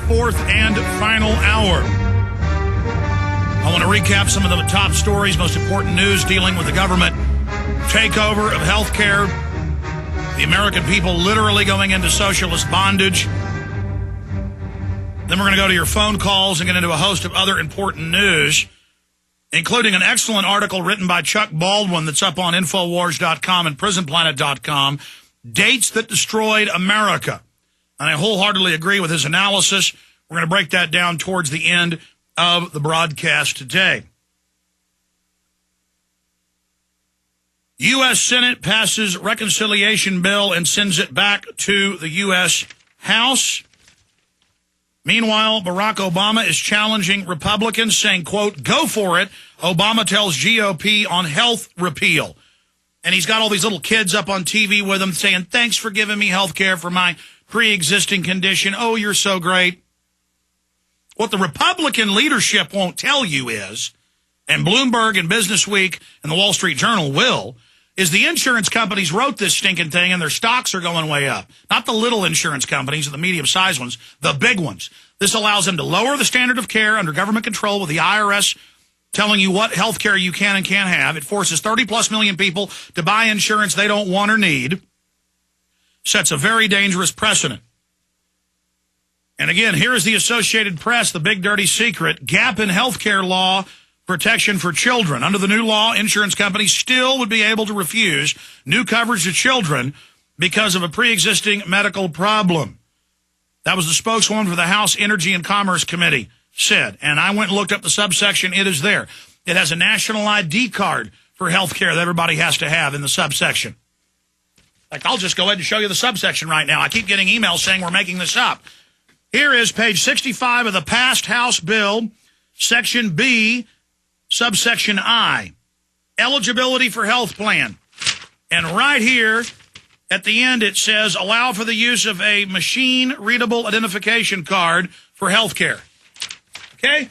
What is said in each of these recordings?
fourth and final hour. I want to recap some of the top stories, most important news dealing with the government takeover of health care, the American people literally going into socialist bondage. Then we're going to go to your phone calls and get into a host of other important news, including an excellent article written by Chuck Baldwin that's up on Infowars.com and PrisonPlanet.com, Dates That Destroyed America. And I wholeheartedly agree with his analysis. We're going to break that down towards the end of the broadcast today. U.S. Senate passes reconciliation bill and sends it back to the U.S. House. Meanwhile, Barack Obama is challenging Republicans, saying, quote, go for it. Obama tells GOP on health repeal. And he's got all these little kids up on TV with him saying, thanks for giving me health care for my pre-existing condition. Oh, you're so great. What the Republican leadership won't tell you is, and Bloomberg and Business Week and the Wall Street Journal will, is the insurance companies wrote this stinking thing and their stocks are going way up. Not the little insurance companies, the medium-sized ones, the big ones. This allows them to lower the standard of care under government control with the IRS telling you what health care you can and can't have. It forces 30-plus million people to buy insurance they don't want or need. Sets a very dangerous precedent. And again, here is the Associated Press, the big dirty secret, gap in health care law protection for children. Under the new law, insurance companies still would be able to refuse new coverage to children because of a pre-existing medical problem. That was the spokeswoman for the House Energy and Commerce Committee said. And I went and looked up the subsection. It is there. It has a national ID card for health care that everybody has to have in the subsection. Like, I'll just go ahead and show you the subsection right now. I keep getting emails saying we're making this up. Here is page 65 of the passed House bill, Section B, subsection I, eligibility for health plan. And right here at the end it says, allow for the use of a machine-readable identification card for health care. Okay?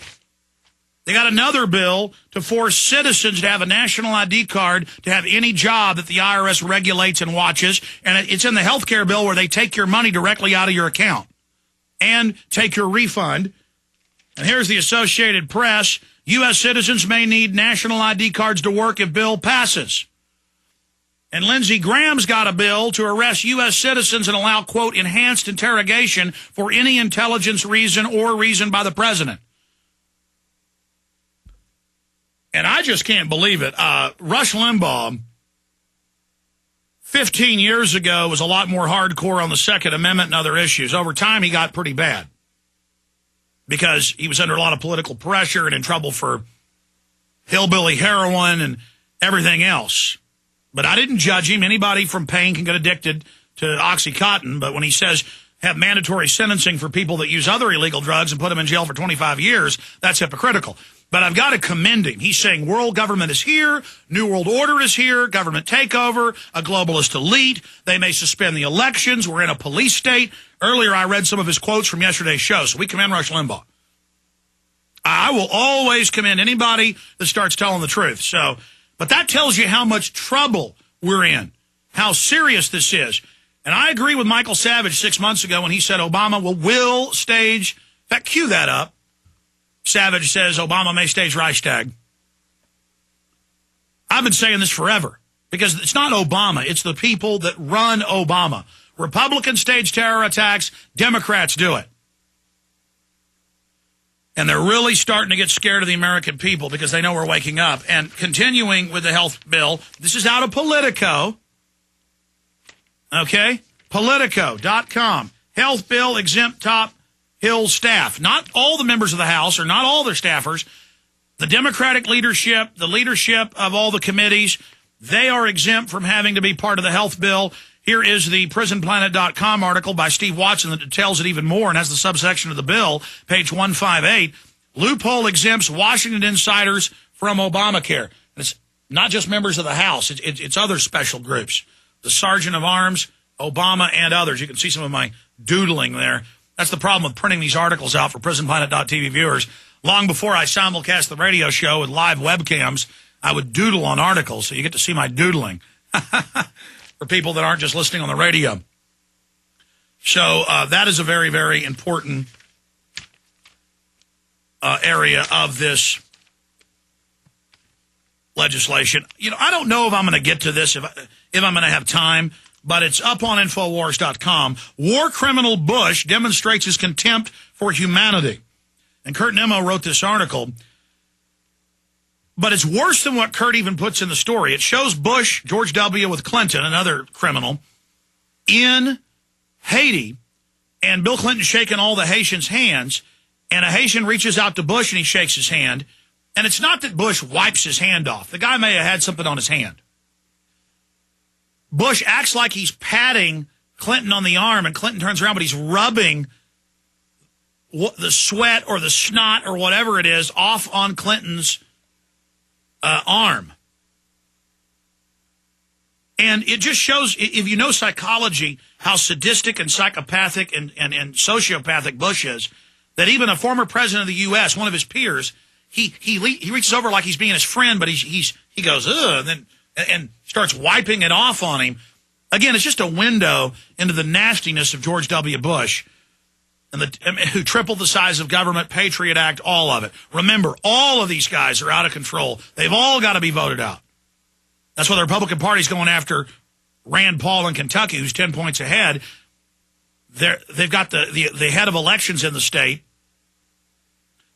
They got another bill to force citizens to have a national ID card to have any job that the IRS regulates and watches. And it's in the health care bill where they take your money directly out of your account and take your refund. And here's the Associated Press. U.S. citizens may need national ID cards to work if bill passes. And Lindsey Graham's got a bill to arrest U.S. citizens and allow, quote, enhanced interrogation for any intelligence reason or reason by the president. And I just can't believe it. Rush Limbaugh, 15 years ago, was a lot more hardcore on the Second Amendment and other issues. Over time, he got pretty bad because he was under a lot of political pressure and in trouble for hillbilly heroin and everything else. But I didn't judge him. Anybody from pain can get addicted to OxyContin. But when he says have mandatory sentencing for people that use other illegal drugs and put them in jail for 25 years, that's hypocritical. But I've got to commend him. He's saying world government is here, New World Order is here, government takeover, a globalist elite. They may suspend the elections. We're in a police state. Earlier, I read some of his quotes from yesterday's show, so we commend Rush Limbaugh. I will always commend anybody that starts telling the truth. So, but that tells you how much trouble we're in, how serious this is. And I agree with Michael Savage 6 months ago when he said Obama will stage, in fact, cue that up. Savage says Obama may stage Reichstag. I've been saying this forever because it's not Obama. It's the people that run Obama. Republicans stage terror attacks. Democrats do it. And they're really starting to get scared of the American people because they know we're waking up. And continuing with the health bill, this is out of Politico. Okay? Politico.com. Health bill exempt top Hill staff. Not all the members of the House or not all their staffers. The Democratic leadership, the leadership of all the committees, they are exempt from having to be part of the health bill. Here is the PrisonPlanet.com article by Steve Watson that details it even more and has the subsection of the bill, page 158. Loophole exempts Washington insiders from Obamacare. It's not just members of the House. It's other special groups. The Sergeant of Arms, Obama, and others. You can see some of my doodling there. That's the problem with printing these articles out for PrisonPlanet.tv viewers. Long before I simulcast the radio show with live webcams, I would doodle on articles, so you get to see my doodling for people that aren't just listening on the radio. So that is a very, very important area of this legislation. You know, I don't know if I'm going to get to this, if I'm going to have time, but it's up on Infowars.com. War criminal Bush demonstrates his contempt for humanity. And Kurt Nemo wrote this article. But it's worse than what Kurt even puts in the story. It shows Bush, George W. with Clinton, another criminal, in Haiti, and Bill Clinton shaking all the Haitians' hands, and a Haitian reaches out to Bush and he shakes his hand. And it's not that Bush wipes his hand off. The guy may have had something on his hand. Bush acts like he's patting Clinton on the arm, and Clinton turns around, but he's rubbing the sweat or the snot or whatever it is off on Clinton's arm. And it just shows, if you know psychology, how sadistic and psychopathic and sociopathic Bush is, that even a former president of the U.S., one of his peers, he reaches over like he's being his friend, but he goes, ugh, and starts wiping it off on him. Again, it's just a window into the nastiness of George W. Bush, and who tripled the size of government, Patriot Act, all of it. Remember, all of these guys are out of control. They've all got to be voted out. That's why the Republican Party's going after Rand Paul in Kentucky, who's 10 points ahead. They've got the head of elections in the state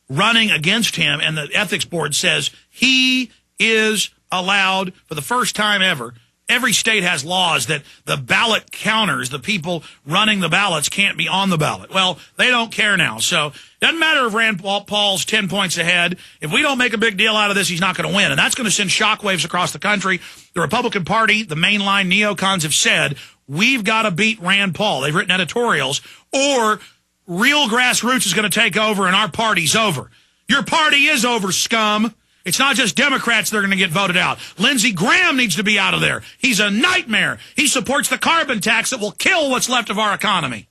running against him, and the ethics board says he is allowed, for the first time ever. Every state has laws that the ballot counters, the people running the ballots, can't be on the ballot. Well, they don't care now. So it doesn't matter if Rand Paul's 10 points ahead. If we don't make a big deal out of this, he's not going to win. And that's going to send shockwaves across the country. The Republican Party, the mainline neocons have said, we've got to beat Rand Paul. They've written editorials. Or real grassroots is going to take over and our party's over. Your party is over, scum. It's not just Democrats that are going to get voted out. Lindsey Graham needs to be out of there. He's a nightmare. He supports the carbon tax that will kill what's left of our economy.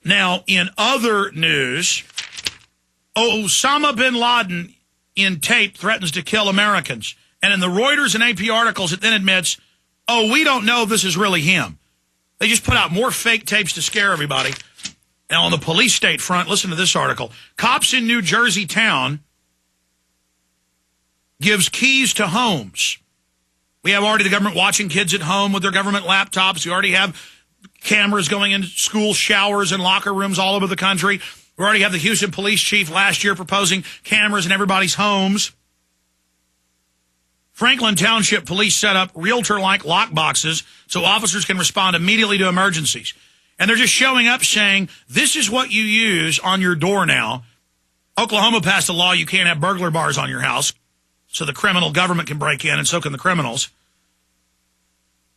Now, in other news, Osama bin Laden in tape threatens to kill Americans. And in the Reuters and AP articles, it then admits, we don't know if this is really him. They just put out more fake tapes to scare everybody. Now, on the police state front, listen to this article. Cops in New Jersey town gives keys to homes. We have already the government watching kids at home with their government laptops. We already have cameras going into school showers and locker rooms all over the country. We already have the Houston police chief last year proposing cameras in everybody's homes. Franklin Township police set up realtor-like lock boxes so officers can respond immediately to emergencies. And they're just showing up saying, this is what you use on your door now. Oklahoma passed a law you can't have burglar bars on your house so the criminal government can break in, and so can the criminals.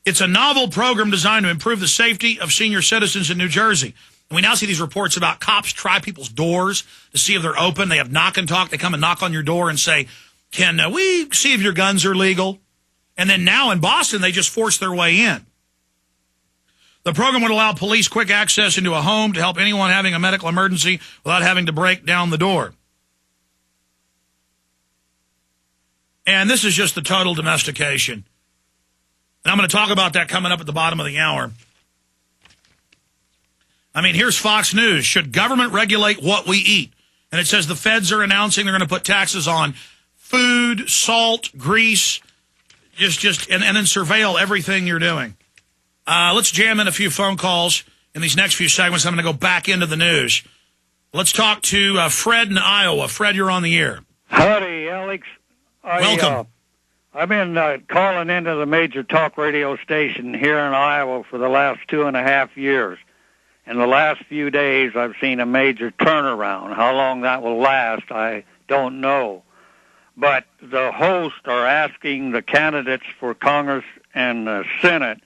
It's a novel program designed to improve the safety of senior citizens in New Jersey. And we now see these reports about cops try people's doors to see if they're open. They have knock and talk. They come and knock on your door and say, can we see if your guns are legal? And then now in Boston, they just force their way in. The program would allow police quick access into a home to help anyone having a medical emergency without having to break down the door. And this is just the total domestication. And I'm going to talk about that coming up at the bottom of the hour. I mean, here's Fox News. Should government regulate what we eat? And it says the feds are announcing they're going to put taxes on food, salt, grease, and then surveil everything you're doing. Let's jam in a few phone calls in these next few segments. I'm going to go back into the news. Let's talk to Fred in Iowa. Fred, you're on the air. Howdy, Alex. Welcome. I've been calling into the major talk radio station here in Iowa for the last 2.5 years. In the last few days, I've seen a major turnaround. How long that will last, I don't know. But the hosts are asking the candidates for Congress and the Senate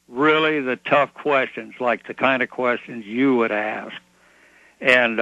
really the tough questions, like the kind of questions you would ask. And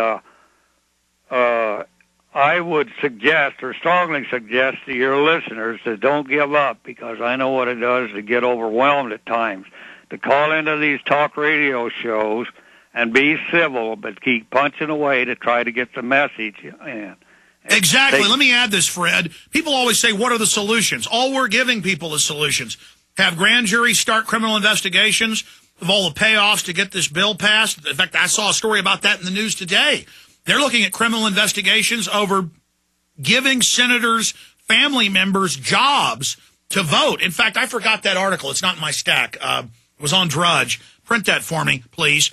I would suggest, or strongly suggest to your listeners, that don't give up, because I know what it does to get overwhelmed at times, to call into these talk radio shows and be civil, but keep punching away to try to get the message in. Exactly. Let me add this, Fred. People always say, what are the solutions? All we're giving people is solutions. Have grand juries start criminal investigations of all the payoffs to get this bill passed. In fact, I saw a story about that in the news today. They're looking at criminal investigations over giving senators' family members jobs to vote. In fact, I forgot that article. It's not in my stack. It was on Drudge. Print that for me, please.